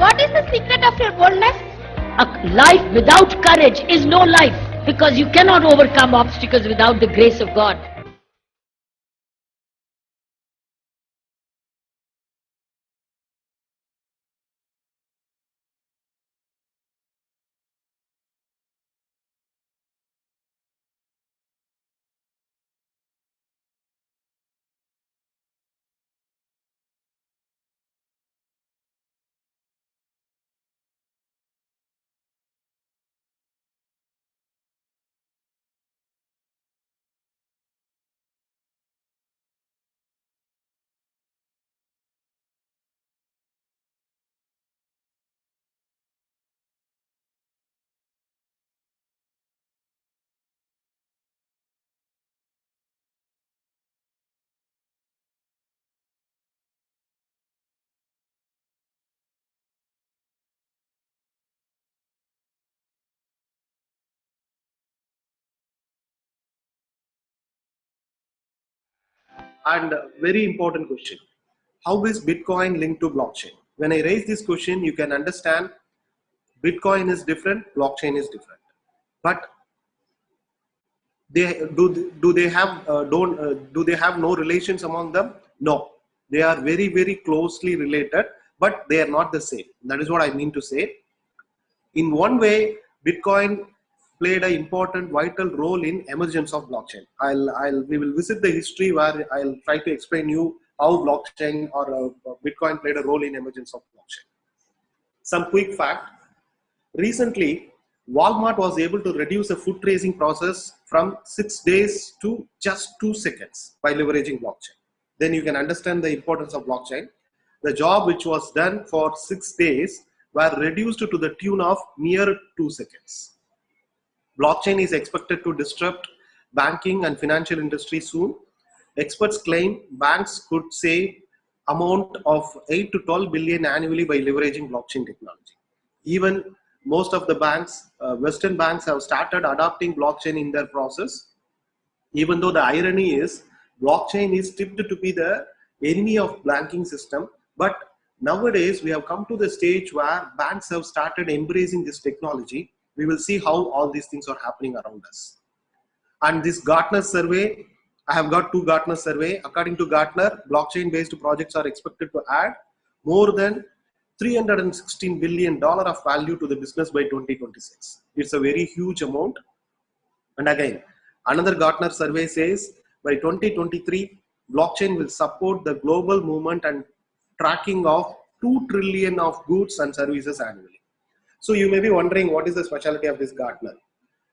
What is the secret of your boldness? A life without courage is no life, because you cannot overcome obstacles without the grace of God. And very important question. How is Bitcoin linked to blockchain? When I raise this question, you can understand Bitcoin is different, blockchain is different. But do they have do they have no relations among them? No, they are very closely related, but they are not the same. That is what I mean to say. In one way, Bitcoin played an important, vital role in emergence of blockchain. We will visit the history where I'll try to explain you how blockchain or Bitcoin played a role in emergence of blockchain. Some quick fact. Recently, Walmart was able to reduce the food tracing process from 6 days to just 2 seconds by leveraging blockchain. Then you can understand the importance of blockchain. The job which was done for 6 days were reduced to the tune of mere 2 seconds. Blockchain is expected to disrupt banking and financial industry soon. Experts claim banks could save amount of 8 to 12 billion annually by leveraging blockchain technology. Even most of the banks, Western banks, have started adopting blockchain in their process. Even though the irony is, blockchain is tipped to be the enemy of banking system, but nowadays we have come to the stage where banks have started embracing this technology. We will see how all these things are happening around us. And this Gartner survey, I have got 2 Gartner survey. According to Gartner, blockchain-based projects are expected to add more than $316 billion of value to the business by 2026. It's a very huge amount. And again, another Gartner survey says by 2023, blockchain will support the global movement and tracking of 2 trillion of goods and services annually. So you may be wondering, what is the specialty of this Gartner?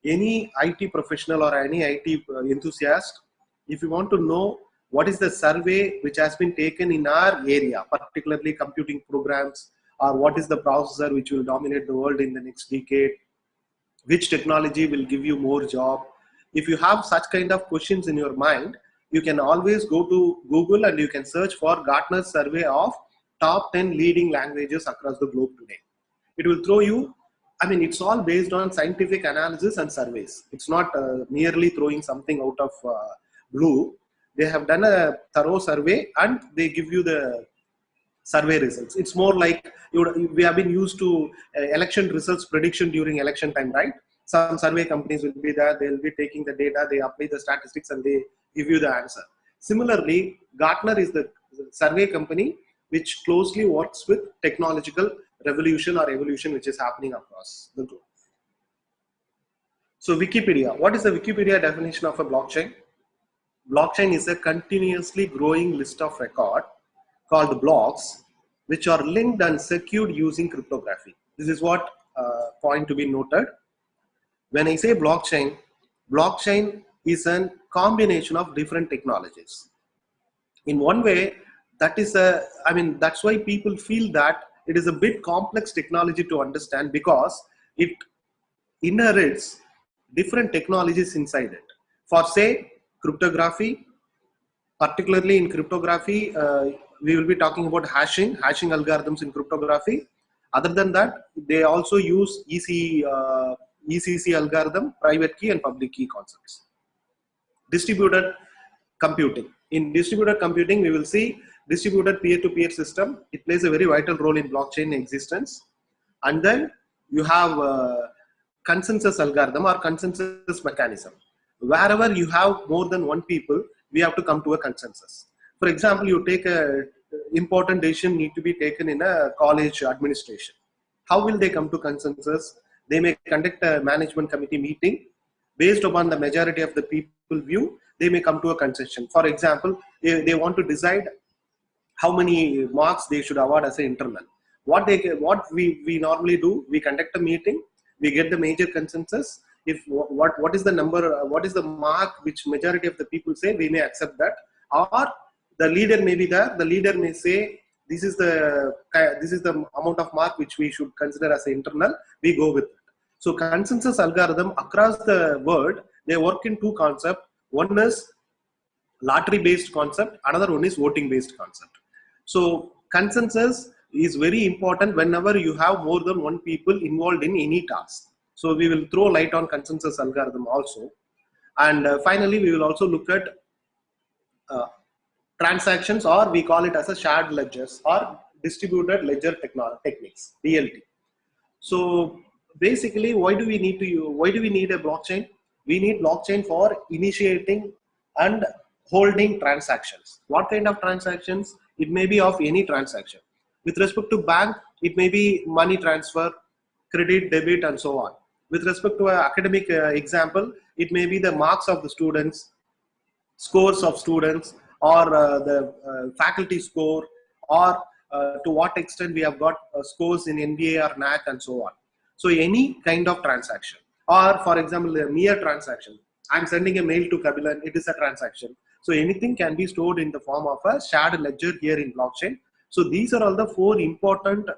Any IT professional or any IT enthusiast, if you want to know what is the survey which has been taken in our area, particularly computing programs, or what is the processor which will dominate the world in the next decade, which technology will give you more job. If you have such kind of questions in your mind, you can always go to Google and you can search for Gartner survey of top 10 leading languages across the globe today. It will throw you, I mean, it's all based on scientific analysis and surveys. It's not merely throwing something out of blue. They have done a thorough survey and they give you the survey results. It's more like we have been used to election results prediction during election time, right? Some survey companies will be there, they'll be taking the data, they apply the statistics and they give you the answer. Similarly, Gartner is the survey company which closely works with technological revolution or evolution which is happening across the globe. So Wikipedia, what is the Wikipedia definition of a blockchain? Blockchain is a continuously growing list of record called blocks which are linked and secured using cryptography. This is what point to be noted. When I say blockchain, blockchain is a combination of different technologies. In one way, that is that's why people feel that it is a bit complex technology to understand, because it inherits different technologies inside it. For say cryptography, particularly in cryptography, we will be talking about hashing algorithms in cryptography. Other than that, they also use ECC algorithm, private key and public key concepts. Distributed computing. In distributed computing, we will see distributed peer-to-peer system. It plays a very vital role in blockchain existence. And then you have consensus algorithm or consensus mechanism. Wherever you have more than one people, we have to come to a consensus. For example, you take a important decision need to be taken in a college administration. How will they come to consensus? They may conduct a management committee meeting. Based upon the majority of the people view, they may come to a consensus. For example, they want to decide how many marks they should award as an internal. What we normally do, we conduct a meeting, we get the major consensus. If what is the number, what is the mark which majority of the people say, we may accept that. Or the leader may be there. The leader may say this is the amount of mark which we should consider as an internal. We go with it. So consensus algorithm across the world, they work in two concepts. One is lottery based concept, another one is voting based concept. So consensus is very important whenever you have more than one people involved in any task. So we will throw light on consensus algorithm also. And finally, we will also look at transactions, or we call it as a shared ledgers or distributed ledger techniques, DLT. So basically, why do we need a blockchain? We need blockchain for initiating and holding transactions. What kind of transactions? It may be of any transaction. With respect to bank, it may be money transfer, credit, debit, and so on. With respect to an academic example, it may be the marks of the students, scores of students, or the faculty score, or to what extent we have got scores in NBA or NAC, and so on. So any kind of transaction, or for example, a mere transaction. I'm sending a mail to Kabilan, it is a transaction. So anything can be stored in the form of a shared ledger here in blockchain. So these are all the four important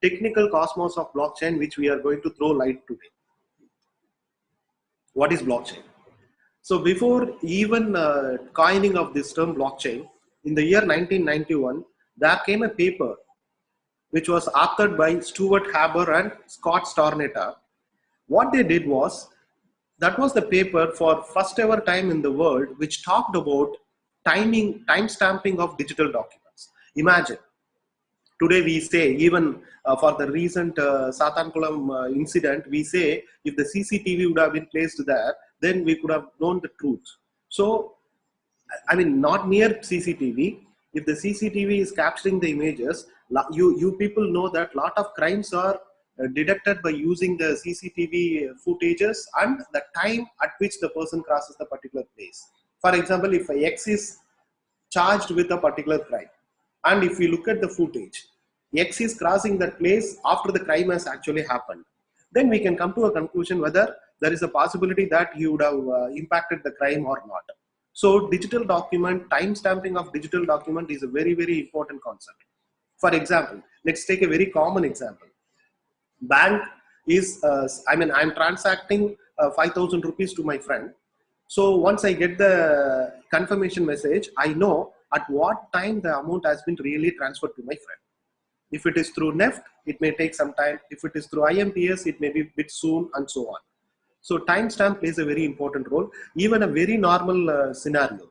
technical cosmos of blockchain which we are going to throw light today. What is blockchain? So before even coining of this term blockchain, in the year 1991, there came a paper which was authored by Stuart Haber and Scott Stornetta. What they did was, that was the paper for first ever time in the world which talked about time stamping of digital documents. Imagine, today we say, even for the recent Satankulam incident, we say if the CCTV would have been placed there, then we could have known the truth. So, I mean, not near CCTV. If the CCTV is capturing the images, you people know that lot of crimes are detected by using the CCTV footages and the time at which the person crosses the particular place. For example, if X is charged with a particular crime, and if we look at the footage, X is crossing that place after the crime has actually happened, then we can come to a conclusion whether there is a possibility that he would have impacted the crime or not. So digital document, time stamping of digital document is a very, very important concept. For example, let's take a very common example. Bank is, I'm transacting 5,000 rupees to my friend. So once I get the confirmation message, I know at what time the amount has been really transferred to my friend. If it is through NEFT, it may take some time. If it is through IMPS, it may be a bit soon, and so on. So timestamp plays a very important role. Even a very normal scenario.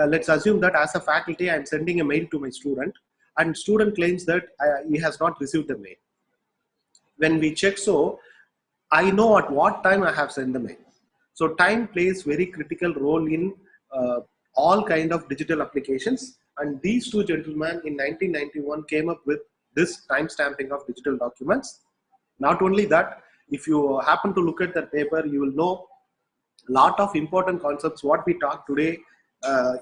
Let's assume that as a faculty, I'm sending a mail to my student, and student claims that he has not received the mail. When we check, so I know at what time I have sent the mail. So time plays very critical role in all kind of digital applications. And these two gentlemen in 1991 came up with this time stamping of digital documents. Not only that, if you happen to look at that paper, you will know a lot of important concepts what we talk today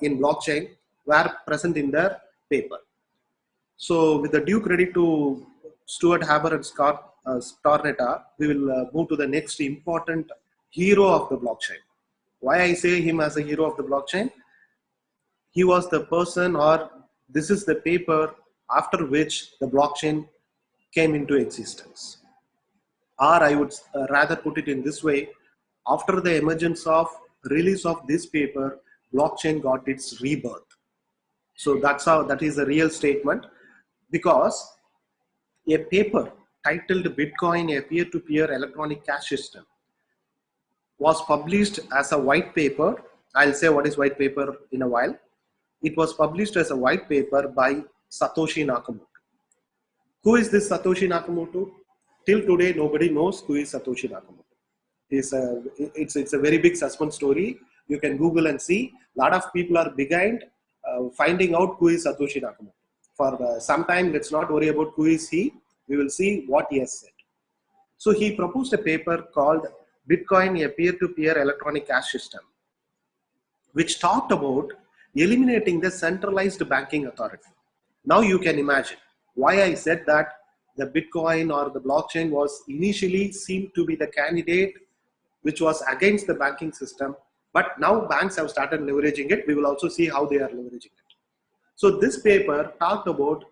in blockchain were present in their paper. So with the due credit to Stuart Haber and Scott Stornetta, we will move to the next important hero of the blockchain. Why I say him as a hero of the blockchain? He was the person, or this is the paper after which the blockchain came into existence. Or I would rather put it in this way, after the emergence of release of this paper, blockchain got its rebirth. So that is a real statement, because a paper titled Bitcoin, a peer-to-peer electronic cash system, was published as a white paper. I'll say what is white paper in a while. It was published as a white paper by Satoshi Nakamoto. Who is this Satoshi Nakamoto? Till today, nobody knows who is Satoshi Nakamoto. It's a very big suspense story. You can Google and see. A lot of people are behind finding out who is Satoshi Nakamoto. For some time, let's not worry about who is he. We will see what he has said. So he proposed a paper called Bitcoin, a peer-to-peer electronic cash system, which talked about eliminating the centralized banking authority. Now you can imagine why I said that the Bitcoin or the blockchain was initially seemed to be the candidate which was against the banking system, but now banks have started leveraging it. We will also see how they are leveraging it. So this paper talked about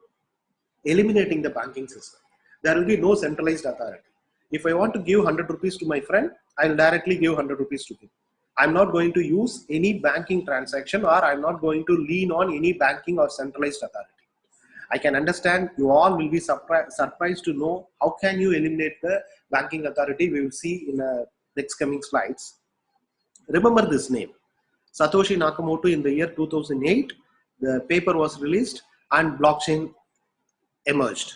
eliminating the banking system. There will be no centralized authority. If I want to give 100 rupees to my friend, I will directly give 100 rupees to him. I'm not going to use any banking transaction, or I'm not going to lean on any banking or centralized authority. I can understand you all will be surprised to know how can you eliminate the banking authority. We will see in the next coming slides. Remember this name, Satoshi Nakamoto. In the year 2008, the paper was released and blockchain emerged.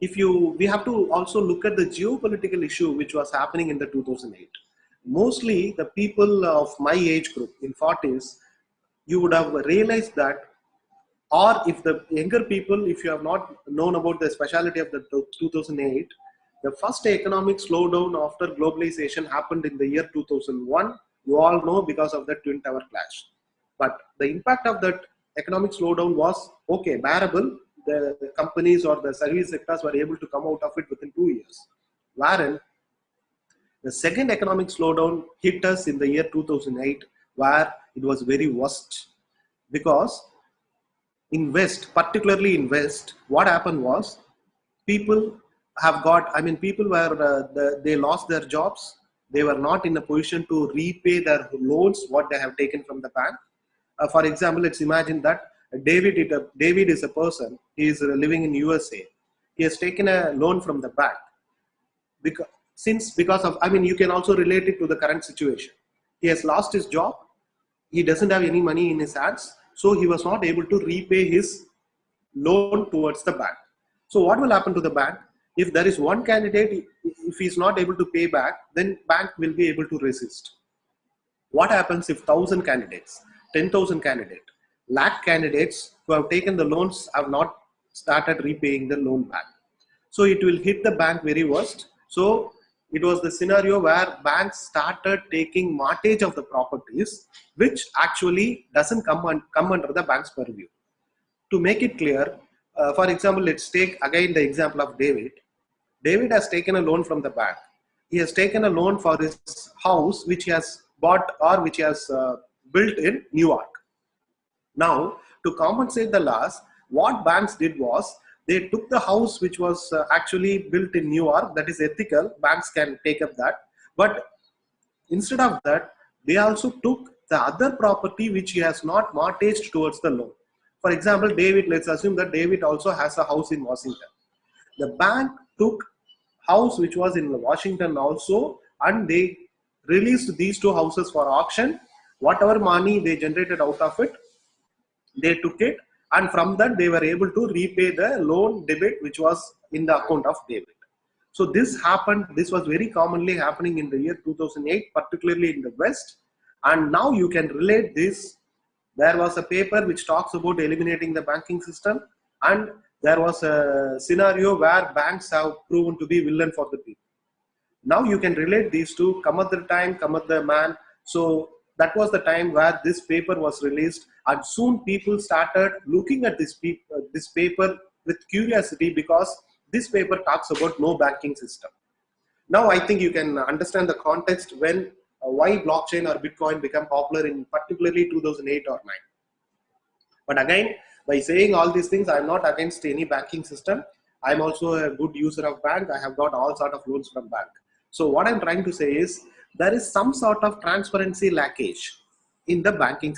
We have to also look at the geopolitical issue which was happening in the 2008. Mostly the people of my age group in 40s, you would have realized that, or if the younger people, if you have not known about the speciality of the 2008, the first economic slowdown after globalization happened in the year 2001. You all know, because of the Twin Tower clash. But the impact of that economic slowdown was okay, bearable. The companies or the service sectors were able to come out of it within 2 years. Wherein the second economic slowdown hit us in the year 2008, where it was very worst. Because in West, particularly in West, what happened was people were, they lost their jobs. They were not in a position to repay their loans, what they have taken from the bank. For example, let's imagine that David is a person, he is living in USA. He has taken a loan from the bank. You can also relate it to the current situation. He has lost his job. He doesn't have any money in his hands. So he was not able to repay his loan towards the bank. So what will happen to the bank? If there is one candidate, if he is not able to pay back, then bank will be able to resist. What happens if 1,000 candidates, 10,000 candidates, lakh candidates who have taken the loans have not started repaying the loan back? So it will hit the bank very worst. So it was the scenario where banks started taking mortgage of the properties, which actually doesn't come under the bank's purview. To make it clear, for example, let's take again the example of David. David has taken a loan from the bank. He has taken a loan for his house, which he has bought or which he has built in New York. Now, to compensate the loss, what banks did was, they took the house which was actually built in New York, that is ethical, banks can take up that. But instead of that, they also took the other property which he has not mortgaged towards the loan. For example, David, let's assume that David also has a house in Washington. The bank took house which was in Washington also, and they released these two houses for auction. Whatever money they generated out of it, they took it, and from that they were able to repay the loan debit which was in the account of David. So this was very commonly happening in the year 2008, particularly in the West. And now you can relate this. There was a paper which talks about eliminating the banking system, and there was a scenario where banks have proven to be villain for the people. Now you can relate these two, come at the time, come at the man. So that was the time where this paper was released, and soon people started looking at this paper with curiosity, because this paper talks about no banking system. Now I think you can understand the context when why blockchain or Bitcoin became popular in particularly 2008 or 9. But again, by saying all these things, I'm not against any banking system. I'm also a good user of bank. I have got all sort of loans from bank. So what I'm trying to say is, there is some sort of transparency lackage in the banking